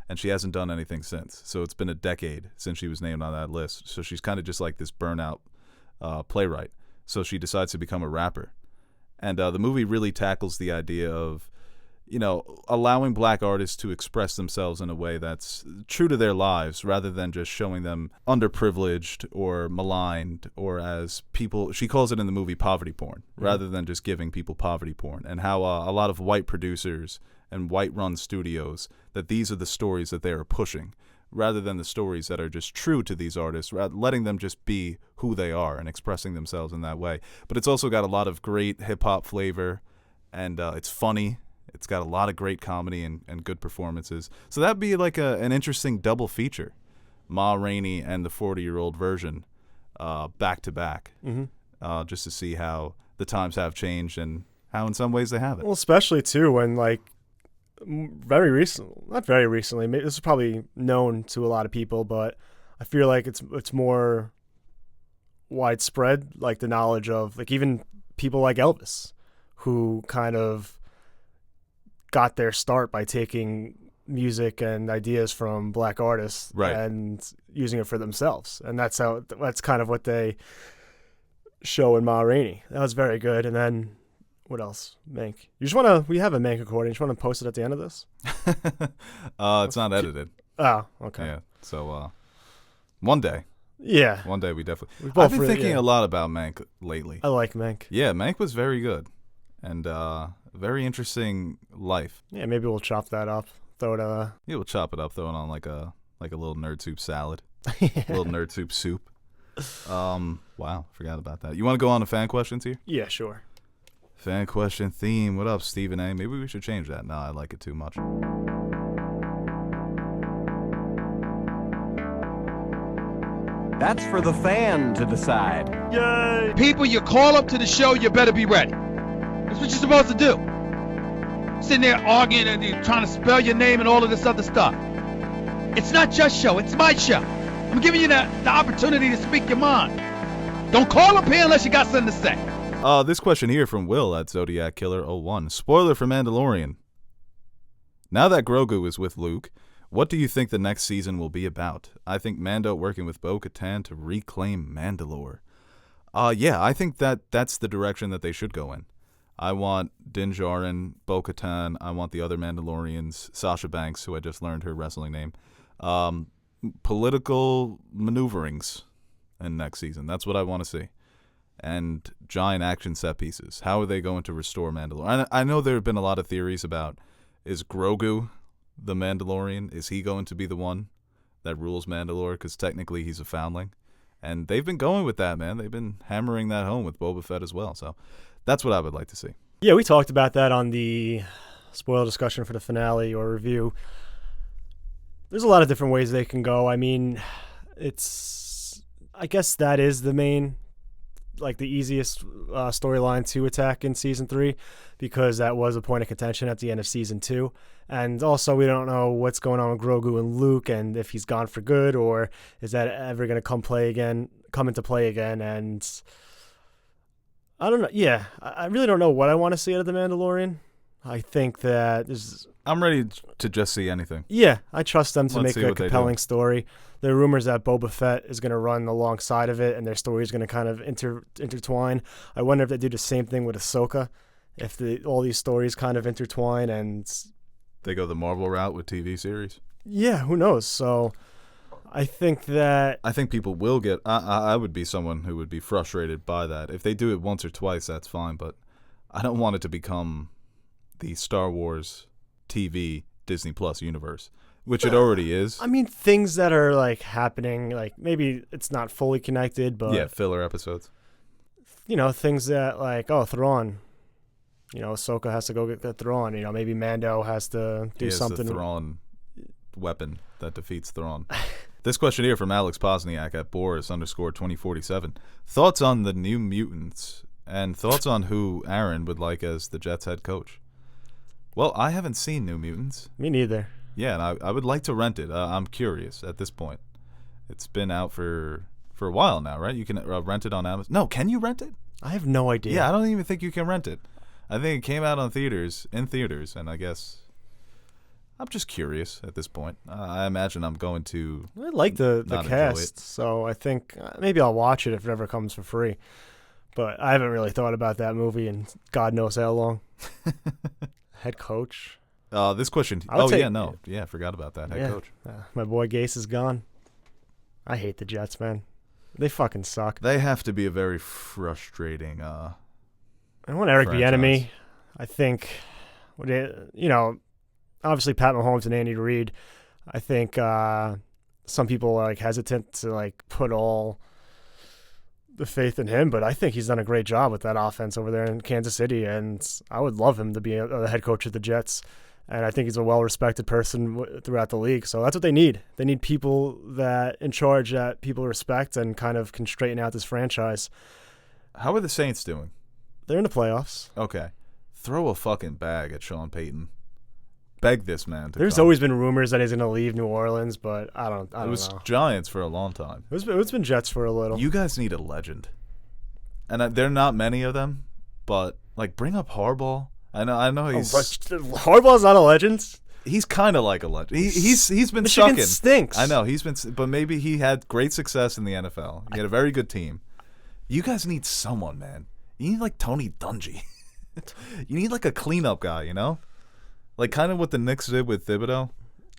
and she hasn't done anything since. So it's been a decade since she was named on that list. So she's kind of just like this burnout playwright. So she decides to become a rapper. And the movie really tackles the idea of, you know, allowing black artists to express themselves in a way that's true to their lives rather than just showing them underprivileged or maligned, or as people, she calls it in the movie, poverty porn, rather than just giving people poverty porn. And how a lot of white producers and white-run studios, that these are the stories that they are pushing, rather than the stories that are just true to these artists, letting them just be who they are and expressing themselves in that way. But it's also got a lot of great hip-hop flavor, and it's funny. It's got a lot of great comedy and good performances. So that'd be like an interesting double feature, Ma Rainey and the 40-year-old version back to back, just to see how the times have changed and how in some ways they haven't. Well, especially too when like not very recently, maybe this is probably known to a lot of people, but I feel like it's more widespread, like the knowledge of like even people like Elvis, who kind of got their start by taking music and ideas from black artists, right, and using it for themselves. And that's kind of what they show in Ma Rainey. That was very good. And then what else? Mank. We have a Mank recording. You just want to post it at the end of this? It's not edited. Oh, okay. Yeah. So one day. Yeah. One day we definitely. I've been thinking a lot about Mank lately. I like Mank. Yeah, Mank was very good. And very interesting life. Yeah, maybe we'll chop that up. Throw it Yeah, we'll chop it up, throw it on like a little nerd soup salad. Yeah. A little nerd soup soup. Wow, forgot about that. You want to go on to fan questions here? Yeah, sure. Fan question theme. What up, Stephen A? Maybe we should change that. No, I like it too much. That's for the fan to decide. Yay! People you call up to the show, you better be ready. That's what you're supposed to do. Sitting there arguing and you're trying to spell your name and all of this other stuff. It's not your show, it's my show. I'm giving you the opportunity to speak your mind. Don't call up here unless you got something to say. This question here from Will at Zodiac Killer 01. Spoiler for Mandalorian. Now that Grogu is with Luke, what do you think the next season will be about? I think Mando working with Bo-Katan to reclaim Mandalore. Yeah, I think that's the direction that they should go in. I want Din Djarin, Bo-Katan. I want the other Mandalorians, Sasha Banks, who I just learned her wrestling name. Political maneuverings in next season. That's what I want to see. And giant action set pieces. How are they going to restore Mandalore? I know there have been a lot of theories about, is Grogu the Mandalorian? Is he going to be the one that rules Mandalore? Because technically he's a foundling. And they've been going with that, man. They've been hammering that home with Boba Fett as well. So that's what I would like to see. Yeah, we talked about that on the spoiler discussion for the finale or review. There's a lot of different ways they can go. I mean, I guess that is the main, like the easiest storyline to attack in season 3, because that was a point of contention at the end of season 2. And also we don't know what's going on with Grogu and Luke, and if he's gone for good, or is that ever going to come into play again. And I don't know. Yeah, I really don't know what I want to see out of The Mandalorian. I think that I'm ready to just see anything. Yeah, I trust them to Let's make a compelling story. There are rumors that Boba Fett is going to run alongside of it, and their story is going to kind of intertwine. I wonder if they do the same thing with Ahsoka, if all these stories kind of intertwine and they go the Marvel route with TV series. Yeah, who knows? So I think people will get. I would be someone who would be frustrated by that. If they do it once or twice, that's fine. But I don't want it to become the Star Wars TV Disney Plus universe, which it already is. I mean, things that are like happening, like maybe it's not fully connected, but yeah, filler episodes. You know, things that like, oh, Thrawn Ahsoka has to go get the Thrawn. Maybe Mando has to do He has something. the Thrawn weapon that defeats Thrawn. This question here from Alex Posniak at Boris_2047. Thoughts on the New Mutants and thoughts on who Aaron would like as the Jets head coach? Well, I haven't seen New Mutants. Me neither. Yeah, and I would like to rent it. I'm curious at this point. It's been out for a while now, right? You can rent it on Amazon. No, can you rent it? I have no idea. Yeah, I don't even think you can rent it. I think it came out in theaters, and I guess I'm just curious at this point. I imagine I'm going to. I like the not enjoy cast, it. so I think maybe I'll watch it if it ever comes for free. But I haven't really thought about that movie in God knows how long. Head coach. This question. I forgot about that head coach. My boy Gase is gone. I hate the Jets, man. They fucking suck. They have to be a very frustrating. I want Eric franchise. Bieniemy. I think, obviously Pat Mahomes and Andy Reid. I think some people are hesitant to put all the faith in him, but I think he's done a great job with that offense over there in Kansas City, and I would love him to be the head coach of the Jets. And I think he's a well-respected person throughout the league. So that's what they need. They need people in charge that people respect and kind of can straighten out this franchise. How are the Saints doing? They're in the playoffs. Okay. Throw a fucking bag at Sean Payton. Beg this man to There's come. always been rumors that he's going to leave New Orleans, but I don't know. It was Giants for a long time. It's been Jets for a little. You guys need a legend. And there are not many of them, but bring up Harbaugh. I know he's Harbaugh's not a legend. He's kind of like a legend. He's been Michigan sucking. stinks. I know but maybe he had great success in the NFL. He had a very good team. You guys need someone, man. You need Tony Dungy. You need a cleanup guy, kind of what the Knicks did with Thibodeau,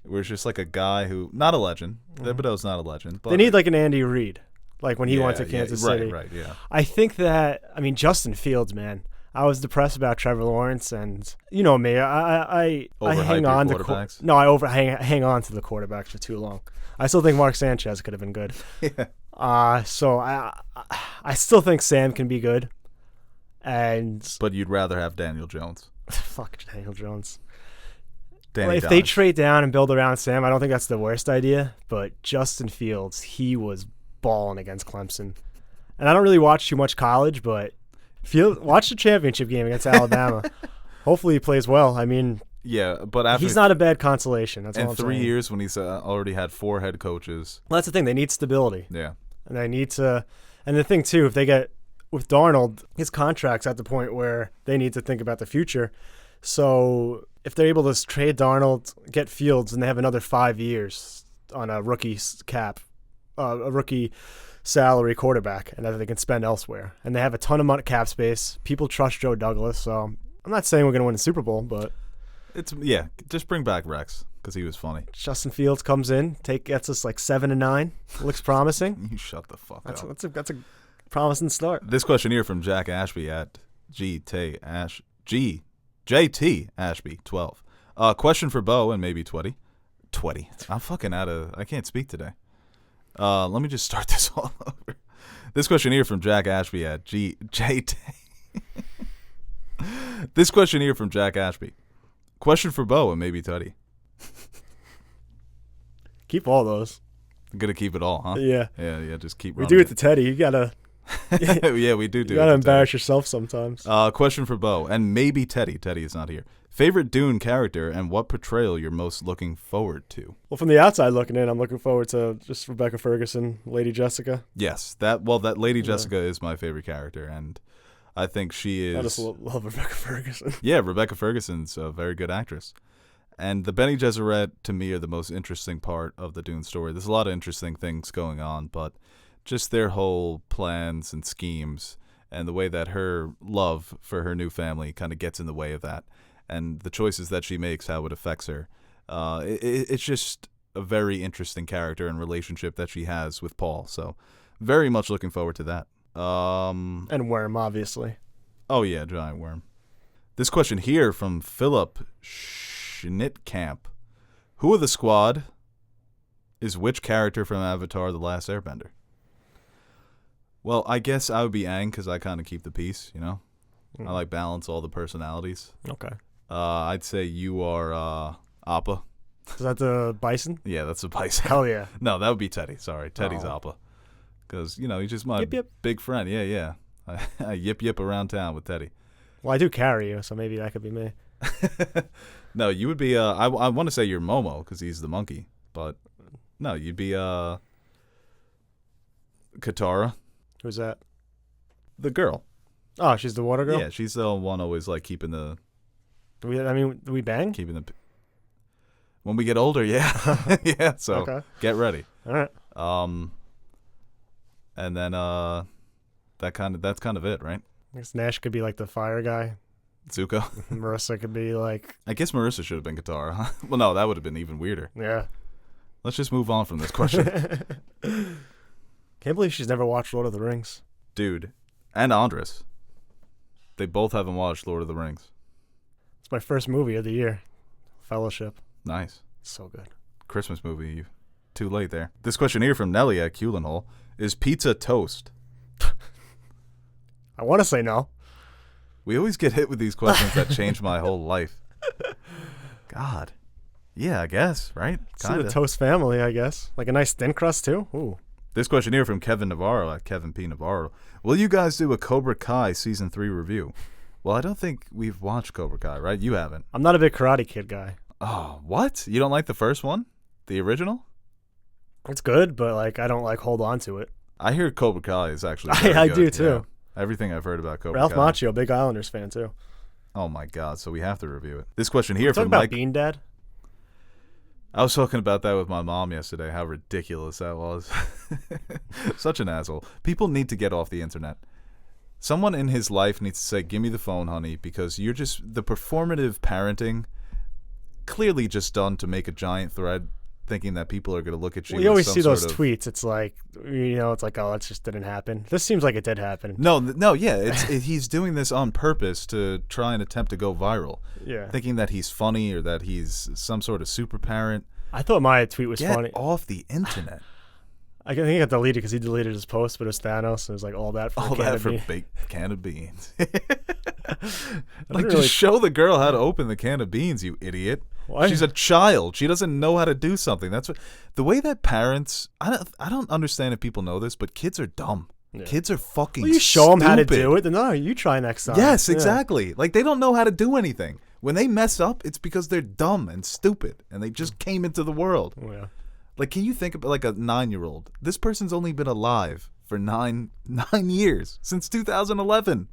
where it's just a guy who not a legend. Thibodeau's not a legend. But they need an Andy Reid, when he went to Kansas City. Right, yeah. I think that Justin Fields, man. I was depressed about Trevor Lawrence, and you know me, I hang on to quarterbacks. hang on to the quarterbacks for too long. I still think Mark Sanchez could have been good. Yeah. So I still think Sam can be good, but you'd rather have Daniel Jones. Fuck Daniel Jones. If they trade down and build around Sam, I don't think that's the worst idea. But Justin Fields, he was balling against Clemson, and I don't really watch too much college, but. Watch the championship game against Alabama. Hopefully he plays well. Yeah, but he's not a bad consolation. That's all I'm saying. In 3 years, when he's already had 4 head coaches. Well, that's the thing. They need stability. Yeah, and they need to. And the thing too, if they get with Darnold, his contract's at the point where they need to think about the future. So if they're able to trade Darnold, get Fields, and they have another 5 years on a rookie cap, a rookie salary quarterback, and that they can spend elsewhere, and they have a ton of cap space. People trust Joe Douglas, so I'm not saying we're going to win the Super Bowl, but just bring back Rex because he was funny. Justin Fields comes in, gets us 7-9, looks promising. You shut the fuck up. That's a promising start. This question here from Jack Ashby at JT Ashby 12. Question for Bo and maybe Twetty. I can't speak today. Let me just start this all over. This question here from Jack Ashby at JT. This question here from Jack Ashby. Question for Bo and maybe Tutty. Keep all those. I'm gonna keep it all, huh? Yeah. Yeah. Just keep. We do it to Teddy. You gotta. Yeah, we do. You gotta embarrass yourself sometimes. Question for Bo and maybe Teddy. Teddy is not here. Favorite Dune character and what portrayal you're most looking forward to? Well, from the outside looking in, I'm looking forward to just Rebecca Ferguson, Lady Jessica. Yes, that Lady Jessica is my favorite character, and I think she is. I just love Rebecca Ferguson. Yeah, Rebecca Ferguson's a very good actress. And the Bene Gesserit, to me, are the most interesting part of the Dune story. There's a lot of interesting things going on, but just their whole plans and schemes and the way that her love for her new family kind of gets in the way of that. And the choices that she makes, how it affects her. It's just a very interesting character and relationship that she has with Paul. So very much looking forward to that. And Worm, obviously. Oh, yeah, giant worm. This question here from Philip Schnittkamp. Who of the squad is which character from Avatar: The Last Airbender? Well, I guess I would be Aang because I kind of keep the peace, I like balance all the personalities. Okay. I'd say you are Appa. Is that the bison? Yeah, that's a bison. Hell yeah. No, that would be Teddy. Sorry, Teddy's Oh. Appa. Because, he's just my Yip, yip. big friend. Yeah. I yip around town with Teddy. Well, I do carry you, so maybe that could be me. No, you would be, I want to say you're Momo because he's the monkey. But, no, you'd be Katara, Who's that? the girl. Oh, she's the water girl? Yeah, she's the one always, like, keeping the... Do we bang? When we get older, yeah. Yeah, so Okay. get ready. All right. And then that's kind of it, right? I guess Nash could be like the fire guy. Zuko. Marissa could be like, I guess Marissa should have been Katara, huh? Well, no, that would have been even weirder. yeah. Let's just move on from this question. Can't believe she's never watched Lord of the Rings. Dude, and Andres. They both haven't watched Lord of the Rings. It's my first movie of the year. Fellowship. Nice. So good. Christmas movie. Too late there. This question here from Nelly at Kulenhole. Is pizza toast? I want to say no. We always get hit with these questions that change my whole life. God. Yeah, I guess, right? It's the toast family, I guess. Like a nice thin crust, too. Ooh. This question here from Kevin Navarro at Kevin P. Navarro. Will you guys do a Cobra Kai Season 3 review? Well, I don't think we've watched Cobra Kai, right? You haven't. I'm not a big Karate Kid guy. Oh, what? You don't like the first one? The original? It's good, but like I don't like hold on to it. I hear Cobra Kai is actually very I good. do too. Yeah. Everything I've heard about Cobra Ralph Kai. Macchio, big Islanders fan too. Oh my God! So we have to review it. This question here Talk from about Mike. Bean Dad. I was talking about that with my mom yesterday. How ridiculous that was. Such an asshole. People need to get off the internet. Someone in his life needs to say, "Give me the phone, honey," because you're just the performative parenting. Clearly, just done to make a giant thread, thinking that people are going to look at you. We always as see some those sort of- tweets. It's like it's like, oh, that just didn't happen. This seems like it did happen. No, yeah, he's doing this on purpose to try and attempt to go viral. Yeah. Thinking that he's funny or that he's some sort of super parent. I thought my tweet was Get funny. off the internet. I think it got deleted because he deleted his post, but it was Thanos. And it was like all that for All a can that of for bean. baked can of beans. Really- just show the girl how to open the can of beans, you idiot. Why? She's a child. She doesn't know how to do something. That's what the way that parents. I don't understand if people know this, but kids are dumb. Yeah. Kids are fucking. Well, you show them how to stupid. do it, then no, you try next time. Yes, Yeah. exactly. Like they don't know how to do anything. When they mess up, it's because they're dumb and stupid, and they just came into the world. Yeah. Like, can you think about like a 9-year-old? This person's only been alive for nine years since 2011.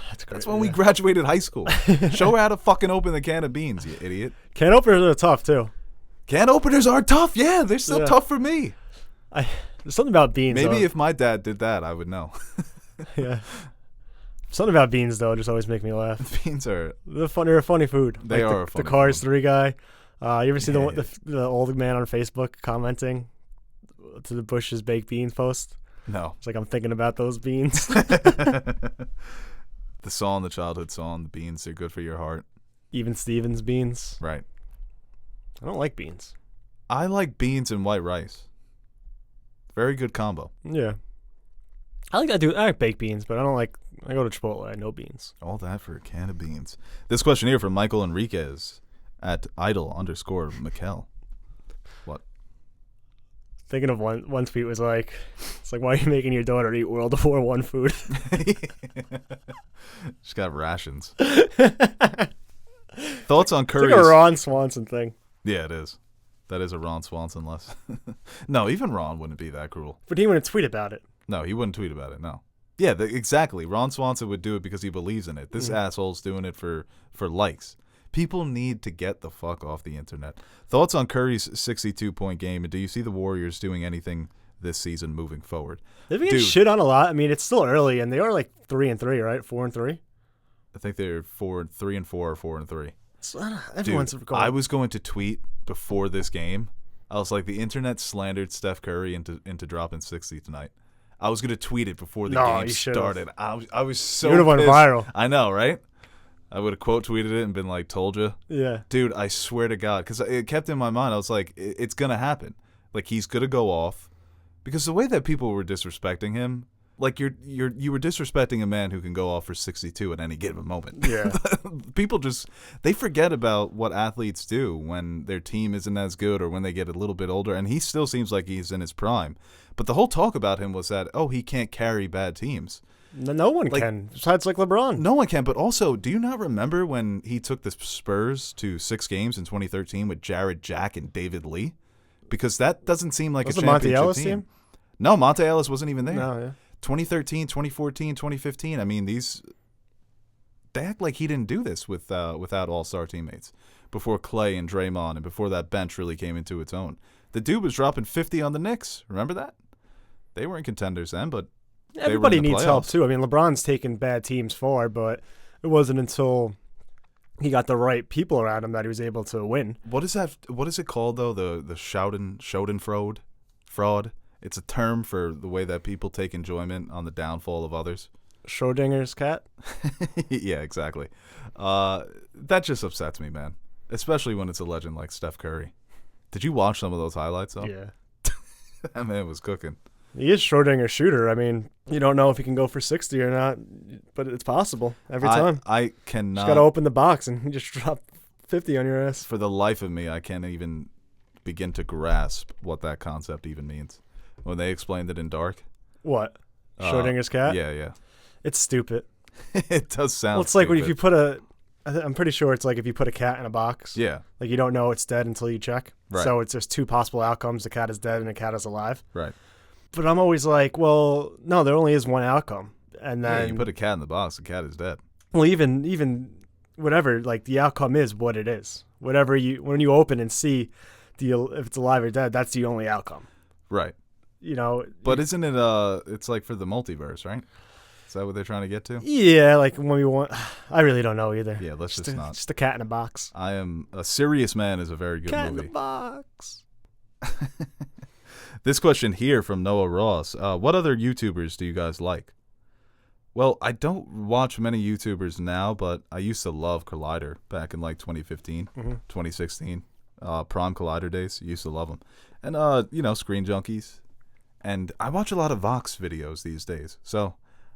That's great. That's when we graduated high school. Show her how to fucking open the can of beans, you idiot. Can openers are tough too. Can openers are tough. Yeah, they're still Yeah. tough for me. There's something about beans. Maybe though. if my dad did that, I would know. Yeah. Something about beans though just always make me laugh. Beans are. They're a funny food. They like are a the funny Cars food. 3 guy. You ever see Yeah. the old man on Facebook commenting to the Bush's baked beans post? No. It's like, I'm thinking about those beans. The song, the childhood song, the beans are good for your heart. Even Stevens beans. Right. I don't like beans. I like beans and white rice. Very good combo. Yeah. I like baked beans, but I go to Chipotle, no beans. All that for a can of beans. This question here from Michael Enriquez at idol_Mikel. What? Thinking of one tweet was like, it's like, why are you making your daughter eat World of War I food? She's got rations. Thoughts on It's Curry's? like a Ron Swanson thing. Yeah, it is. That is a Ron Swanson less. No, even Ron wouldn't be that cruel. But he wouldn't tweet about it. No, he wouldn't tweet about it. No. Yeah, exactly. Ron Swanson would do it because he believes in it. This asshole's doing it for likes. People need to get the fuck off the internet. Thoughts on Curry's 62-point game, and do you see the Warriors doing anything this season moving forward? They've been getting shit on a lot. I mean, it's still early, and they are like 3-3, right? 4-3. I think they're 3-4 or 4-3. So, everyone's Dude, going. I was going to tweet before this game. I was like, the internet slandered Steph Curry into dropping 60 tonight. I was going to tweet it before the game you should've. started. I was so You would've went pissed. viral. I know, right? I would have quote tweeted it and been like, told you. Yeah. Dude, I swear to God. Because it kept in my mind. I was like, it's going to happen. Like, he's going to go off. Because the way that people were disrespecting him, Like you were disrespecting a man who can go off for 62 at any given moment. Yeah. People they forget about what athletes do when their team isn't as good or when they get a little bit older, and he still seems like he's in his prime. But the whole talk about him was that, he can't carry bad teams. No one can, besides like LeBron. No one can, but also, do you not remember when he took the Spurs to 6 games in 2013 with Jared Jack and David Lee? Because that doesn't seem like Was a the Monte championship Ellis team. team? No, Monte Ellis wasn't even there. No, yeah. 2013, 2014, 2015. I mean, they act like he didn't do this without all-star teammates before Clay and Draymond and before that bench really came into its own. The dude was dropping 50 on the Knicks. Remember that? They weren't contenders then, but Everybody they were in the needs help playoffs. too. I mean, LeBron's taken bad teams far, but it wasn't until he got the right people around him that he was able to win. What is that? What is it called though? The Schadenfreude fraud. It's a term for the way that people take enjoyment on the downfall of others. Schrodinger's cat. Yeah, exactly. That just upsets me, man. Especially when it's a legend like Steph Curry. Did you watch some of those highlights though? Yeah. That man was cooking. He is Schrodinger's shooter. I mean, you don't know if he can go for 60 or not, but it's possible every time. I cannot. Just got to open the box and he just drop 50 on your ass. For the life of me, I can't even begin to grasp what that concept even means. When they explained it in Dark. What? Schrodinger's cat? Yeah. It's stupid. It does sound Well, it's like when stupid. if you put I'm pretty sure it's like if you put a cat in a box. Yeah, Like you don't know it's dead until you check. Right. So it's just 2 possible outcomes. The cat is dead and the cat is alive. right. But I'm always like, well, no, there only is one outcome. And Yeah, then, you put a cat in the box, the cat is dead. well, even whatever, like the outcome is what it is. Whatever when you open and see if it's alive or dead, that's the only outcome. Right. You know. But isn't it, it's like for the multiverse, right? Is that what they're trying to get to? Yeah, like when we want. I really don't know either. Yeah, let's just not. Just a cat in a box. I am a Serious Man is a very good Cat movie. in a box. This question here from Noah Ross. What other YouTubers do you guys like? Well, I don't watch many YouTubers now, but I used to love Collider back in like 2015, 2016. Prime Collider days. Used to love them. And, Screen Junkies. And I watch a lot of Vox videos these days. So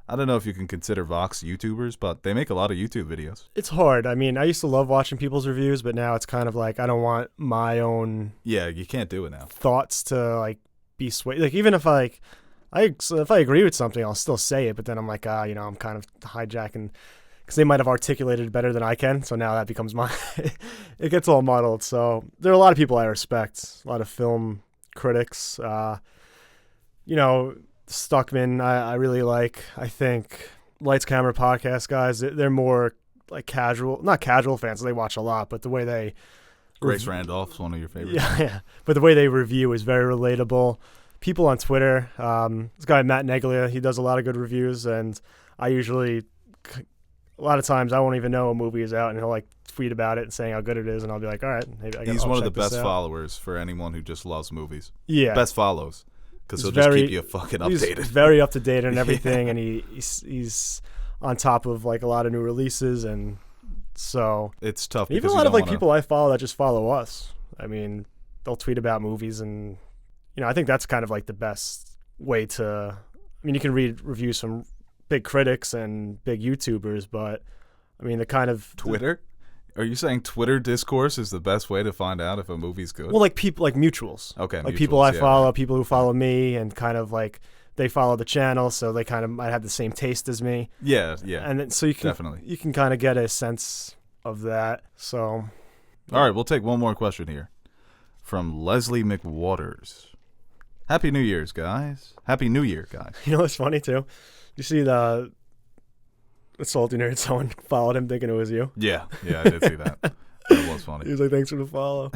I don't know if you can consider Vox YouTubers, but they make a lot of YouTube videos. It's hard. I mean, I used to love watching people's reviews, but now it's kind of like I don't want my own Yeah, you can't do it now. thoughts to like be swayed. Like even if if I agree with something, I'll still say it. But then I'm like, I'm kind of hijacking because they might have articulated it better than I can. So now that becomes my. It gets all muddled. So there are a lot of people I respect, a lot of film critics. Stuckman, I really like. I think Lights Camera Podcast guys, they're more like not casual fans. They watch a lot, but the way they Grace Randolph's one of your favorites. yeah. But the way they review is very relatable. People on Twitter, this guy Matt Neglia, he does a lot of good reviews, and I usually, a lot of times I won't even know a movie is out, and he'll like tweet about it and saying how good it is, and I'll be like, all right, He's one of the check this best out. followers for anyone who just loves movies. Yeah, Best follows. Because He's he'll just very- keep you fucking He's updated. very up to date and everything, and he's on top of like a lot of new releases, and so It's tough. even because a you lot of don't like wanna- people I follow that just follow us. I mean, they'll tweet about movies, and I think that's kind of like the best way to. I mean, you can read reviews from big critics and big YouTubers, but I mean, the kind of Twitter? Are you saying Twitter discourse is the best way to find out if a movie's good? well, like people like mutuals. Okay, like people I mutuals, yeah. follow, people who follow me, and kind of like they follow the channel, so they kind of might have the same taste as me. Yeah. And then, so you can Definitely. you can kind of get a sense of that. So All right, we'll take one more question here from Leslie McWaters. Happy New Year's, guys. Happy New Year, guys. you know what's funny too? You see the Salty Nerd, someone followed him thinking it was you. Yeah, I did see that. That was He funny. was like, "Thanks for the follow."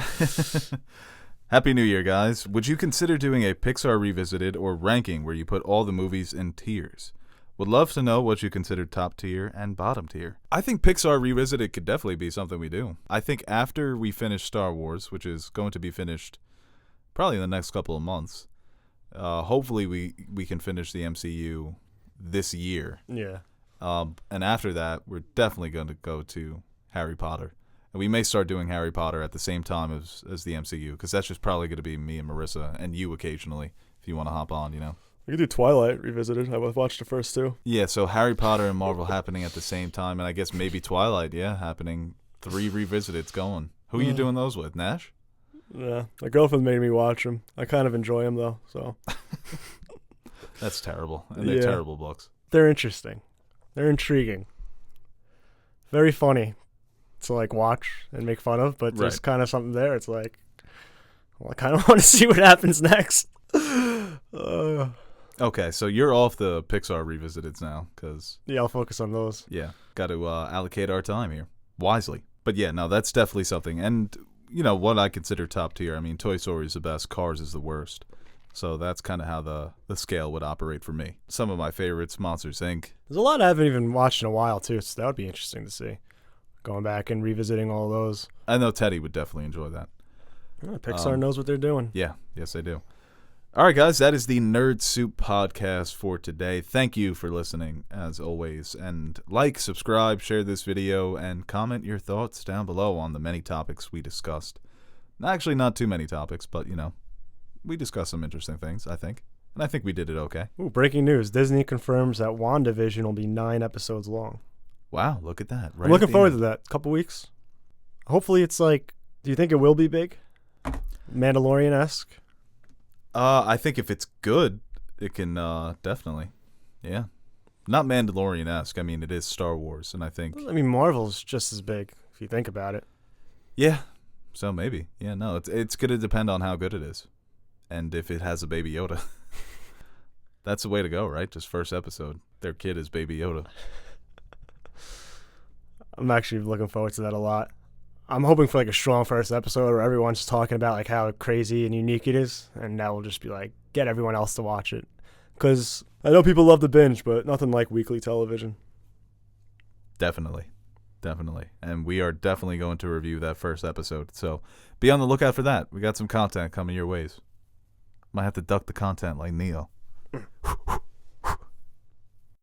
Happy New Year, guys. Would you consider doing a Pixar Revisited or ranking where you put all the movies in tiers? Would love to know what you consider top tier and bottom tier. I think Pixar Revisited could definitely be something we do. I think after we finish Star Wars, which is going to be finished probably in the next couple of months, hopefully we can finish the MCU this year. Yeah. And after that, we're definitely going to go to Harry Potter. And we may start doing Harry Potter at the same time as the MCU, because that's just probably going to be me and Marissa and you occasionally if you want to hop on, We could do Twilight Revisited. I watched the first two. Yeah, so Harry Potter and Marvel happening at the same time, and I guess maybe Twilight, happening. 3 revisiteds going. Who are you doing those with, Nash? Yeah, my girlfriend made me watch them. I kind of enjoy them, though, so. That's terrible, and they're terrible books. They're interesting. They're intriguing. Very funny to, like, watch and make fun of, but there's kind of something there. It's like, well, I kind of want to see what happens next. Okay, so you're off the Pixar revisiteds now, because... Yeah, I'll focus on those. Yeah, got to allocate our time here wisely. But yeah, no, that's definitely something. And, you know, what I consider top tier, I mean, Toy Story is the best, Cars is the worst. So that's kind of how the scale would operate for me. Some of my favorites, Monsters, Inc. There's a lot I haven't even watched in a while, too, so that would be interesting to see. Going back and revisiting all those. I know Teddy would definitely enjoy that. Yeah, Pixar knows what they're doing. Yeah, yes, they do. All right, guys, that is the Nerd Soup podcast for today. Thank you for listening, as always. And like, subscribe, share this video, and comment your thoughts down below on the many topics we discussed. Actually, not too many topics, but, you know, we discussed some interesting things, I think. And I think we did it okay. Ooh, breaking news. Disney confirms that WandaVision will be 9 episodes long. Wow, look at that. Right, I'm looking forward to that. A couple weeks. Hopefully it's like, do you think it will be big? Mandalorian-esque? I think if it's good, it can definitely. Yeah. Not Mandalorian-esque. I mean, it is Star Wars, and I think... I mean, Marvel's just as big, if you think about it. Yeah. So maybe. Yeah, no, it's going to depend on how good it is. And if it has a Baby Yoda. That's the way to go, right? Just first episode. Their kid is Baby Yoda. I'm actually looking forward to that a lot. I'm hoping for like a strong first episode where everyone's talking about like how crazy and unique it is, and that will just be like get everyone else to watch it. Because I know people love the binge, but nothing like weekly television. Definitely. And we are definitely going to review that first episode. So be on the lookout for that. We got some content coming your ways. Might have to duck the content like Neo.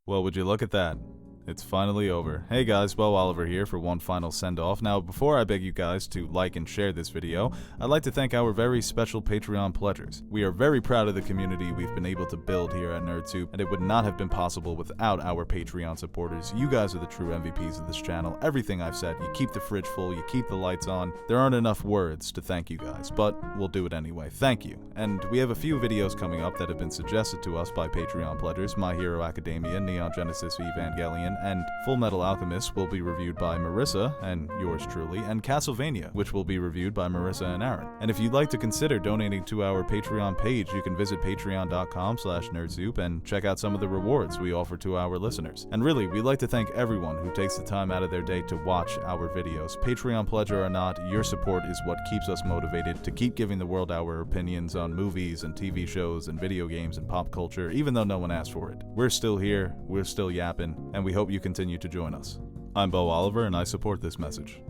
Well, would you look at that? It's finally over. Hey guys, Bo Oliver here for one final send-off. Now, before I beg you guys to like and share this video, I'd like to thank our very special Patreon pledgers. We are very proud of the community we've been able to build here at NerdSoup, and it would not have been possible without our Patreon supporters. You guys are the true MVPs of this channel. Everything I've said, you keep the fridge full, you keep the lights on. There aren't enough words to thank you guys, but we'll do it anyway. Thank you. And we have a few videos coming up that have been suggested to us by Patreon pledgers. My Hero Academia, Neon Genesis Evangelion, and Full Metal Alchemist will be reviewed by Marissa, and yours truly, and Castlevania, which will be reviewed by Marissa and Aaron. And if you'd like to consider donating to our Patreon page, you can visit patreon.com/nerdsoup and check out some of the rewards we offer to our listeners. And really, we'd like to thank everyone who takes the time out of their day to watch our videos. Patreon pledger or not, your support is what keeps us motivated to keep giving the world our opinions on movies and TV shows and video games and pop culture, even though no one asked for it. We're still here, we're still yapping, and we hope you continue to join us. I'm Bo Oliver, and I support this message.